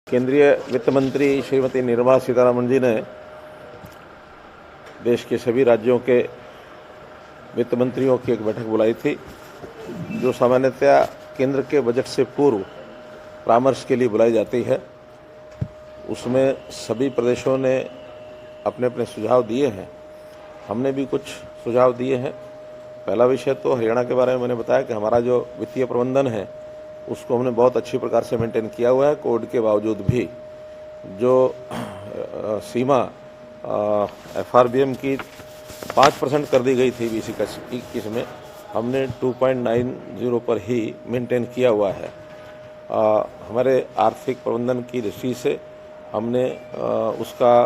केंद्रीय वित्त मंत्री श्रीमती निर्मला सीतारमण जी ने देश के सभी राज्यों के वित्त मंत्रियों की एक बैठक बुलाई थी, जो सामान्यतया केंद्र के बजट से पूर्व परामर्श के लिए बुलाई जाती है। उसमें सभी प्रदेशों ने अपने अपने सुझाव दिए हैं। हमने भी कुछ सुझाव दिए हैं। पहला विषय तो हरियाणा के बारे में मैंने बताया कि हमारा जो वित्तीय प्रबंधन है उसको हमने बहुत अच्छी प्रकार से मेंटेन किया हुआ है। कोविड के बावजूद भी जो सीमा FRBM की 5% कर दी गई थी 2021 में, हमने 2.90 पर ही मेंटेन किया हुआ है। हमारे आर्थिक प्रबंधन की दृष्टि से हमने उसका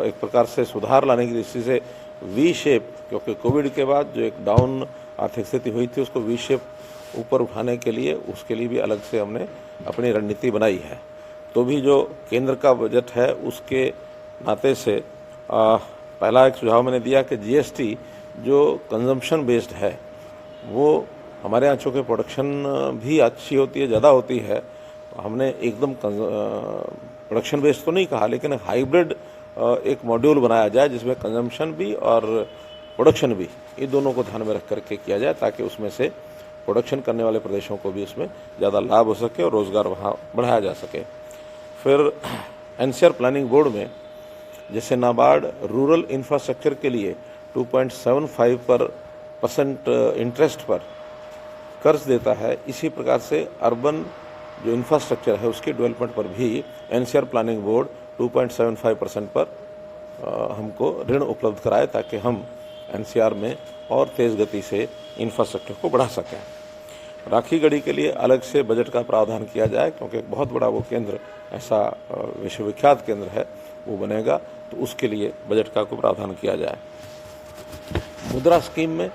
एक प्रकार से सुधार लाने की दृष्टि से वी शेप, क्योंकि कोविड के बाद जो एक डाउन आर्थिक स्थिति हुई थी उसको वी शेप ऊपर उठाने के लिए, उसके लिए भी अलग से हमने अपनी रणनीति बनाई है। तो भी जो केंद्र का बजट है उसके नाते से पहला एक सुझाव मैंने दिया कि GST जो कंजम्पशन बेस्ड है वो हमारे यहाँ चूँकि प्रोडक्शन भी अच्छी होती है, ज़्यादा होती है, हमने एकदम प्रोडक्शन बेस्ड तो नहीं कहा, लेकिन हाइब्रिड एक मॉड्यूल बनाया जाए जिसमें कंजम्पशन भी और प्रोडक्शन भी, ये दोनों को ध्यान में रख करके किया जाए, ताकि उसमें से प्रोडक्शन करने वाले प्रदेशों को भी उसमें ज़्यादा लाभ हो सके और रोज़गार वहाँ बढ़ाया जा सके। फिर NCR प्लानिंग बोर्ड में जैसे नाबार्ड रूरल इंफ्रास्ट्रक्चर के लिए 2.75% इंटरेस्ट पर कर्ज देता है, इसी प्रकार से अर्बन जो इंफ्रास्ट्रक्चर है उसके डेवलपमेंट पर भी NCR प्लानिंग बोर्ड 2.75% पर हमको ऋण उपलब्ध कराए, ताकि हम NCR में और तेज़ गति से इंफ्रास्ट्रक्चर को बढ़ा सकें। राखी गढ़ी के लिए अलग से बजट का प्रावधान किया जाए, क्योंकि एक बहुत बड़ा वो केंद्र, ऐसा विश्वविख्यात केंद्र है, वो बनेगा, तो उसके लिए बजट का को प्रावधान किया जाए। मुद्रा स्कीम में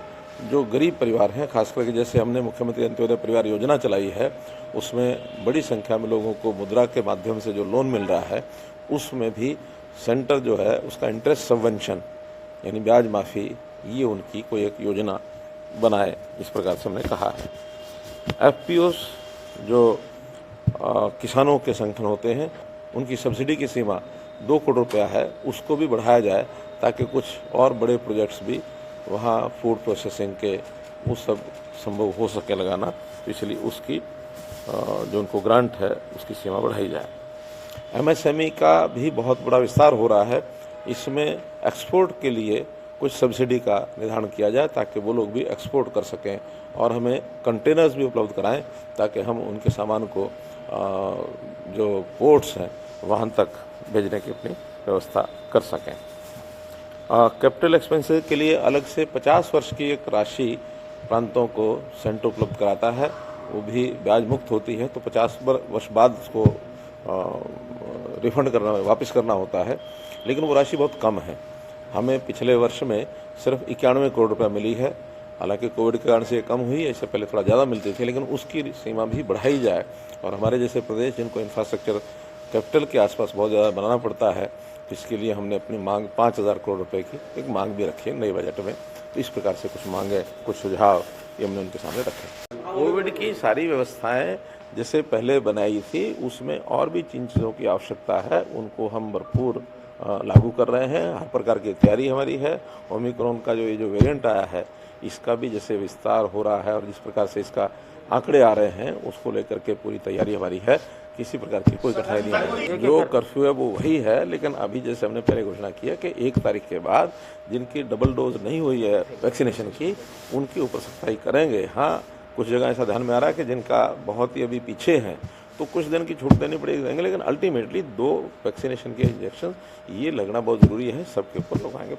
जो गरीब परिवार हैं, खास करके जैसे हमने मुख्यमंत्री अंत्योदय परिवार योजना चलाई है, उसमें बड़ी संख्या में लोगों को मुद्रा के माध्यम से जो लोन मिल रहा है, उसमें भी सेंटर जो है उसका इंटरेस्ट सबवेंशन यानी ब्याज माफ़ी, ये उनकी कोई एक योजना बनाए, इस प्रकार से हमने कहा है। FPOs जो किसानों के संगठन होते हैं, उनकी सब्सिडी की सीमा 2 करोड़ रुपया है, उसको भी बढ़ाया जाए, ताकि कुछ और बड़े प्रोजेक्ट्स भी वहाँ फूड प्रोसेसिंग के वो सब संभव हो सके लगाना, तो इसलिए उसकी जो उनको ग्रांट है उसकी सीमा बढ़ाई जाए। MSME का भी बहुत बड़ा विस्तार हो रहा है, इसमें एक्सपोर्ट के लिए कुछ सब्सिडी का निर्धारण किया जाए, ताकि वो लोग भी एक्सपोर्ट कर सकें और हमें कंटेनर्स भी उपलब्ध कराएं, ताकि हम उनके सामान को जो पोर्ट्स हैं वहाँ तक भेजने की अपनी व्यवस्था कर सकें। कैपिटल एक्सपेंसेस के लिए अलग से 50 वर्ष की एक राशि प्रांतों को सेंटर उपलब्ध कराता है, वो भी ब्याज मुक्त होती है, तो 50 वर्ष बाद उसको रिफंड करना, वापस करना होता है, लेकिन वो राशि बहुत कम है। हमें पिछले वर्ष में सिर्फ 91 करोड़ रुपया मिली है, हालांकि कोविड के कारण से ये कम हुई है, इससे पहले थोड़ा ज़्यादा मिलती थी, लेकिन उसकी सीमा भी बढ़ाई जाए। और हमारे जैसे प्रदेश जिनको इंफ्रास्ट्रक्चर कैपिटल के आसपास बहुत ज़्यादा बनाना पड़ता है, तो इसके लिए हमने अपनी मांग 5000 करोड़ रुपए की एक मांग भी रखी है नए बजट में। तो इस प्रकार से कुछ मांगे, कुछ सुझाव ये हमने उनके सामने रखे। कोविड की सारी व्यवस्थाएं जैसे पहले बनाई थी, उसमें और भी जिन चीज़ों की आवश्यकता है उनको हम भरपूर लागू कर रहे हैं। हर प्रकार की तैयारी हमारी है। ओमिक्रॉन का जो ये जो वेरिएंट आया है, इसका भी जैसे विस्तार हो रहा है और जिस प्रकार से इसका आंकड़े आ रहे हैं, उसको लेकर के पूरी तैयारी हमारी है। किसी प्रकार की कोई कठिनाई नहीं है। जो कर्फ्यू है वो वही है, लेकिन अभी जैसे हमने पहले घोषणा किया कि 1 तारीख के बाद जिनकी डबल डोज नहीं हुई है वैक्सीनेशन की, उनकी ऊपर सख्ताई करेंगे। हाँ, कुछ जगह ऐसा ध्यान में आ रहा है कि जिनका बहुत ही अभी पीछे हैं, तो कुछ दिन की छूट देनी पड़ेगी, लेकिन अल्टीमेटली 2 वैक्सीनेशन के इंजेक्शन ये लगना बहुत ज़रूरी है। सबके ऊपर लोग आएंगे।